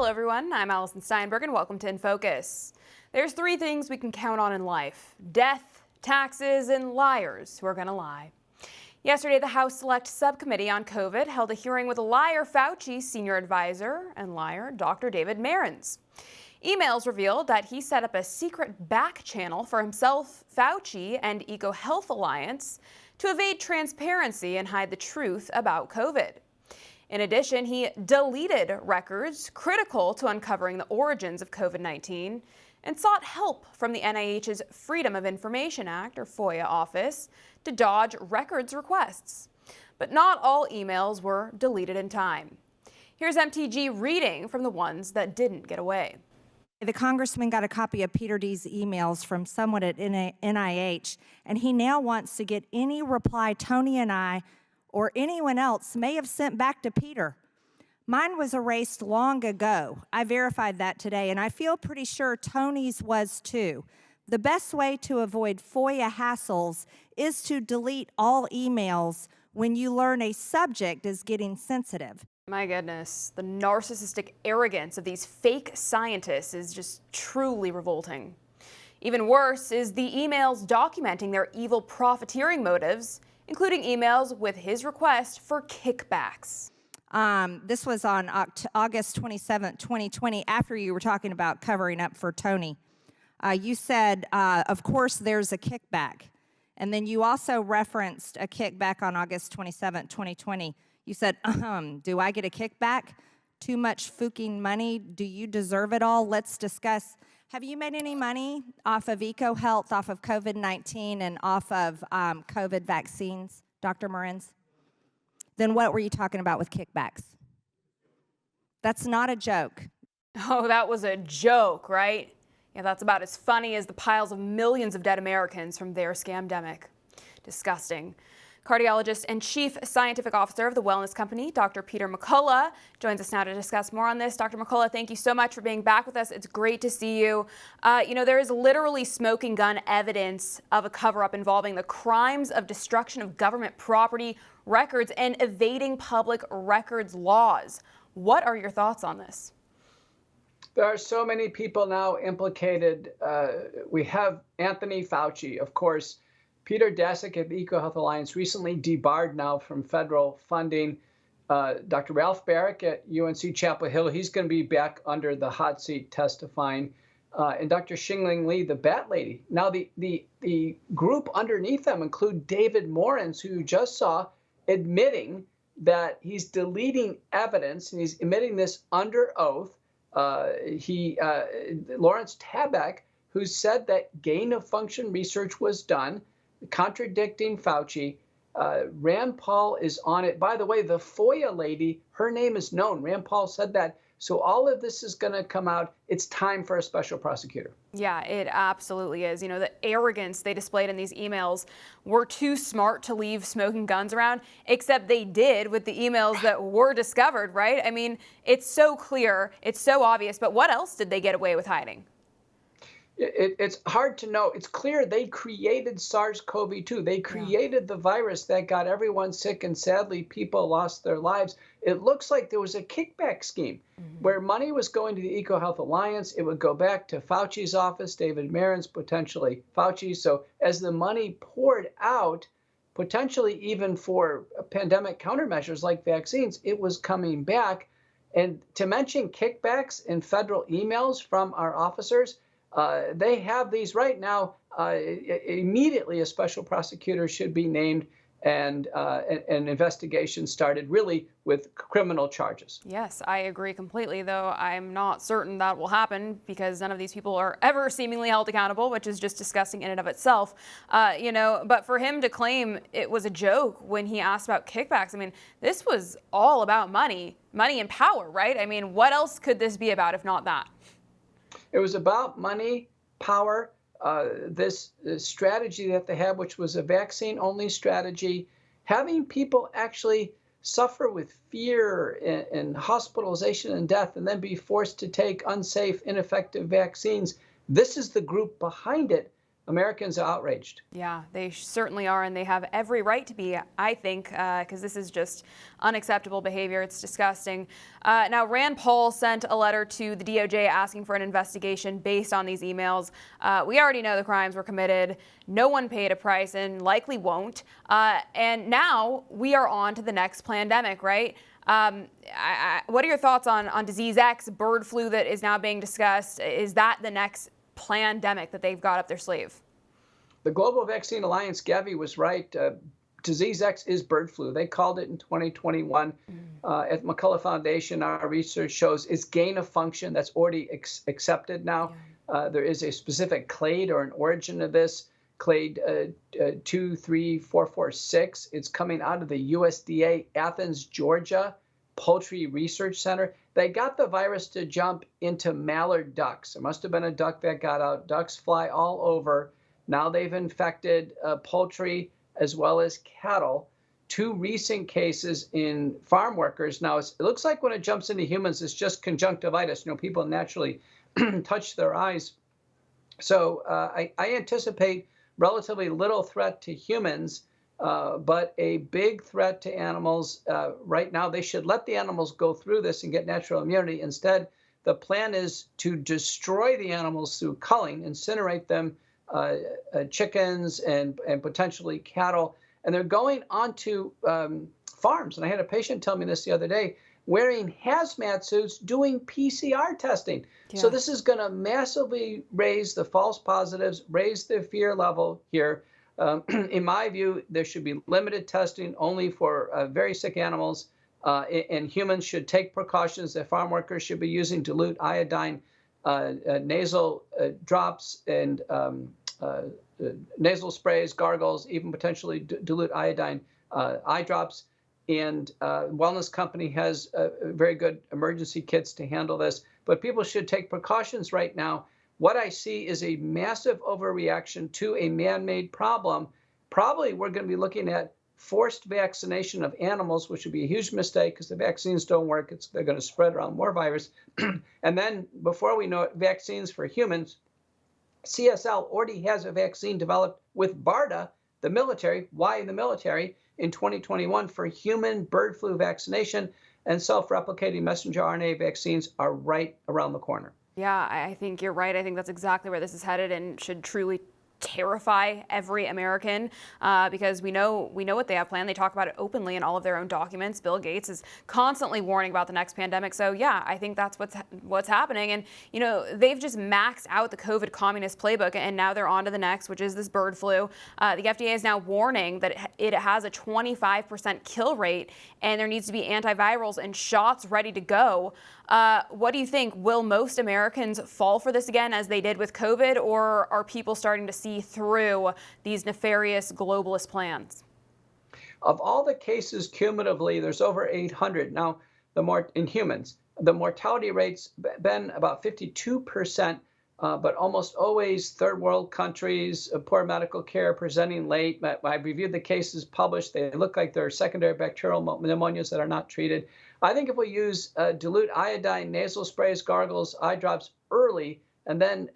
Hello everyone, I'm Alison Steinberg and welcome to In Focus. There's three things we can count on in life: death, taxes, and liars who are gonna lie. Yesterday, the House Select Subcommittee on COVID held a hearing with liar Fauci senior advisor and liar Dr. David Marins. Emails revealed that he set up a secret back channel for himself, Fauci, and EcoHealth Alliance to evade transparency and hide the truth about COVID. In addition, he deleted records critical to uncovering the origins of COVID-19 and sought help from the NIH's Freedom of Information Act, or FOIA, office to dodge records requests. But not all emails were deleted in time. Here's MTG reading from the ones that didn't get away. The congressman got a copy of Peter D's emails from someone at NIH, and he now wants to get any reply Tony and I or anyone else may have sent back to Peter. Mine was erased long ago. I verified that today, and I feel pretty sure Tony's was too. The best way to avoid FOIA hassles is to delete all emails when you learn a subject is getting sensitive. My goodness, the narcissistic arrogance of these fake scientists is just truly revolting. Even worse is the emails documenting their evil profiteering motives, including emails with his request for kickbacks. This was on August 27, 2020, after you were talking about covering up for Tony. You said, of course, there's a kickback. And then you also referenced a kickback on August 27, 2020. You said, do I get a kickback? Too much fucking money? Do you deserve it all? Let's discuss. Have you made any money off of EcoHealth, off of COVID-19, and off of COVID vaccines, Dr. Marins? Then what were you talking about with kickbacks? That's not a joke. Oh, that was a joke, right? Yeah, that's about as funny as the piles of millions of dead Americans from their scamdemic. Disgusting. Cardiologist and Chief Scientific Officer of the wellness company, Dr. Peter McCullough, joins us now to discuss more on this. Dr. McCullough, thank you so much for being back with us. It's great to see you. There is literally smoking gun evidence of a cover-up involving the crimes of destruction of government property, records, and evading public records laws. What are your thoughts on this? There are so many people now implicated. We have Anthony Fauci, of course. Peter Daszak at the EcoHealth Alliance recently debarred now from federal funding. Dr. Ralph Barrick at UNC Chapel Hill, he's going to be back under the hot seat testifying. And Dr. Xingling Li, the bat lady. Now, the group underneath them include David Marins, who you just saw admitting that he's deleting evidence, and he's admitting this under oath. Lawrence Tabak, who said that gain-of-function research was done, contradicting Fauci. Rand Paul is on it. By the way, the FOIA lady, her name is known. Rand Paul said that. So all of this is going to come out. It's time for a special prosecutor. Yeah, it absolutely is. You know, the arrogance they displayed in these emails were too smart to leave smoking guns around, except they did with the emails that were discovered, right? I mean, it's so clear, it's so obvious, but what else did they get away with hiding? It's hard to know. It's clear they created SARS-CoV-2. They created the virus that got everyone sick, and sadly, people lost their lives. It looks like there was a kickback scheme where money was going to the EcoHealth Alliance. It would go back to Fauci's office, David Marins, potentially Fauci. So as the money poured out, potentially even for pandemic countermeasures like vaccines, it was coming back. And to mention kickbacks in federal emails from our officers, they have these right now. Immediately, a special prosecutor should be named and an investigation started, really with criminal charges. Yes, I agree completely, though I'm not certain that will happen because none of these people are ever seemingly held accountable, which is just disgusting in and of itself. But for him to claim it was a joke when he asked about kickbacks, I mean, this was all about money and power, right? I mean, what else could this be about if not that? It was about money, power, this strategy that they had, which was a vaccine-only strategy, having people actually suffer with fear and hospitalization and death, and then be forced to take unsafe, ineffective vaccines. This is the group behind it. Americans are outraged. Yeah, they certainly are, and they have every right to be, I think, because this is just unacceptable behavior. It's disgusting. Now, Rand Paul sent a letter to the DOJ asking for an investigation based on these emails. We already know the crimes were committed. No one paid a price and likely won't. And now we are on to the next pandemic, right? What are your thoughts on Disease X, bird flu that is now being discussed? Is that the next pandemic that they've got up their sleeve? The Global Vaccine Alliance, Gavi, was right. Disease X is bird flu. They called it in 2021. At McCullough Foundation, our research shows it's gain of function. That's already accepted now. There is a specific clade or an origin of this, clade 23446. It's coming out of the USDA, Athens, Georgia, Poultry Research Center. They got the virus to jump into mallard ducks. There must have been a duck that got out. Ducks fly all over. Now they've infected poultry as well as cattle. 2 recent cases in farm workers. Now, it looks like when it jumps into humans, it's just conjunctivitis. People naturally touch their eyes. So I anticipate relatively little threat to humans, but a big threat to animals. Right now, they should let the animals go through this and get natural immunity. Instead, the plan is to destroy the animals through culling, incinerate them, chickens and potentially cattle. And they're going onto farms. And I had a patient tell me this the other day, wearing hazmat suits, doing PCR testing. Yeah. So this is going to massively raise the false positives, raise the fear level here. In my view, there should be limited testing only for very sick animals, and humans should take precautions. The farm workers should be using dilute iodine nasal drops and nasal sprays, gargles, even potentially dilute iodine eye drops. And Wellness Company has very good emergency kits to handle this. But people should take precautions right now. What I see is a massive overreaction to a man-made problem. Probably we're going to be looking at forced vaccination of animals, which would be a huge mistake because the vaccines don't work. They're going to spread around more virus. And then before we know it, vaccines for humans. CSL already has a vaccine developed with BARDA, the military. Why the military? In 2021 for human bird flu vaccination, and self-replicating messenger RNA vaccines are right around the corner. Yeah, I think you're right. I think that's exactly where this is headed and should truly terrify every American because we know what they have planned. They talk about it openly in all of their own documents. Bill Gates is constantly warning about the next pandemic. So yeah, I think that's what's happening. And they've just maxed out the COVID communist playbook, and now they're on to the next, which is this bird flu. The FDA is now warning that it has a 25% kill rate, and there needs to be antivirals and shots ready to go. What do you think? Will most Americans fall for this again as they did with COVID, or are people starting to see through these nefarious globalist plans? Of all the cases cumulatively, there's over 800. Now, in humans, the mortality rate's been about 52%, but almost always third world countries, poor medical care, presenting late. I reviewed the cases published. They look like they're secondary bacterial pneumonias that are not treated. I think if we use dilute iodine, nasal sprays, gargles, eye drops early, and then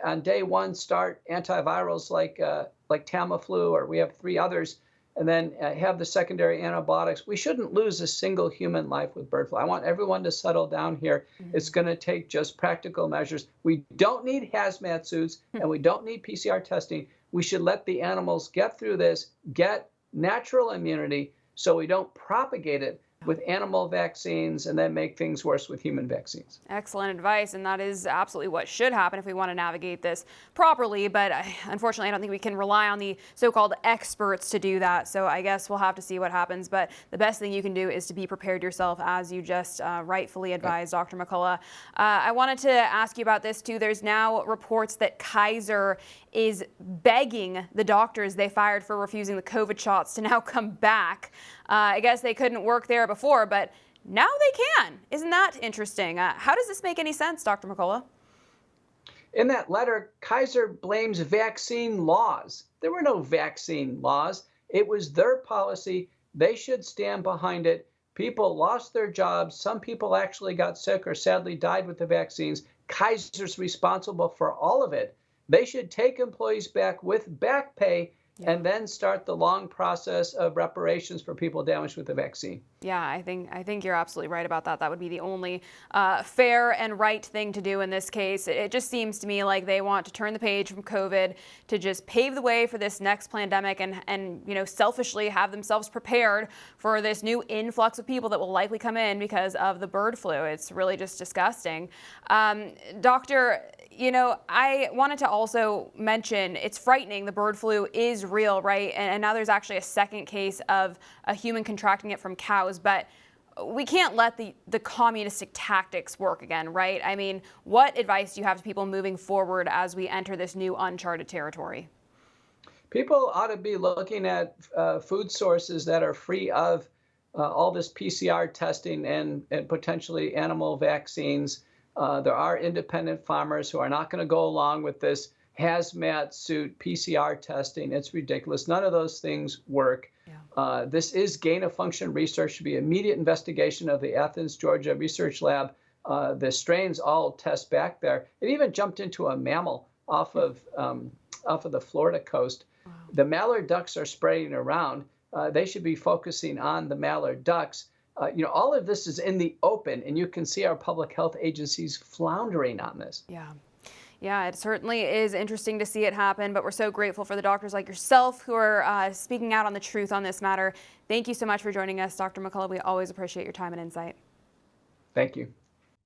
on day 1 start antivirals like Tamiflu, or we have 3 others, and then have the secondary antibiotics, we shouldn't lose a single human life with bird flu. I want everyone to settle down here. Mm-hmm. It's going to take just practical measures. We don't need hazmat suits, and we don't need PCR testing. We should let the animals get through this, get natural immunity, so we don't propagate it with animal vaccines and then make things worse with human vaccines. Excellent advice, and that is absolutely what should happen if we want to navigate this properly. But unfortunately, I don't think we can rely on the so-called experts to do that. So I guess we'll have to see what happens. But the best thing you can do is to be prepared yourself, as you just rightfully advised, Dr. McCullough. I wanted to ask you about this too. There's now reports that Kaiser is begging the doctors they fired for refusing the COVID shots to now come back. I guess they couldn't work there before, but now they can. Isn't that interesting? How does this make any sense, Dr. McCullough? In that letter, Kaiser blames vaccine laws. There were no vaccine laws. It was their policy. They should stand behind it. People lost their jobs. Some people actually got sick or sadly died with the vaccines. Kaiser's responsible for all of it. They should take employees back with back pay and then start the long process of reparations for people damaged with the vaccine. Yeah, I think you're absolutely right about that. That would be the only fair and right thing to do in this case. It just seems to me like they want to turn the page from COVID to just pave the way for this next pandemic and selfishly have themselves prepared for this new influx of people that will likely come in because of the bird flu. It's really just disgusting. Doctor, I wanted to also mention it's frightening. The bird flu is real, right? And now there's actually a second case of a human contracting it from cows. But we can't let the communistic tactics work again, right? I mean, what advice do you have to people moving forward as we enter this new uncharted territory? People ought to be looking at food sources that are free of all this PCR testing and potentially animal vaccines. There are independent farmers who are not going to go along with this hazmat suit PCR testing. It's ridiculous. None of those things work. Yeah. This is gain-of-function research. Should be immediate investigation of the Athens, Georgia Research Lab. The strains all test back there. It even jumped into a mammal off of the Florida coast. Wow. The mallard ducks are spraying around. They should be focusing on the mallard ducks. All of this is in the open, and you can see our public health agencies floundering on this. Yeah, it certainly is interesting to see it happen, but we're so grateful for the doctors like yourself who are speaking out on the truth on this matter. Thank you so much for joining us, Dr. McCullough. We always appreciate your time and insight. Thank you.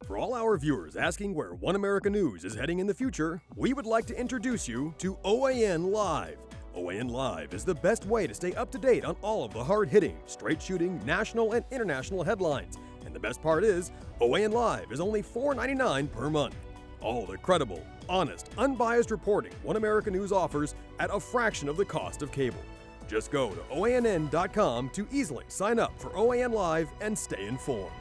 For all our viewers asking where One America News is heading in the future, we would like to introduce you to OAN Live. OAN Live is the best way to stay up to date on all of the hard-hitting, straight-shooting, national and international headlines. And the best part is, OAN Live is only $4.99 per month. All the credible, honest, unbiased reporting One America News offers at a fraction of the cost of cable. Just go to OANN.com to easily sign up for OAN Live and stay informed.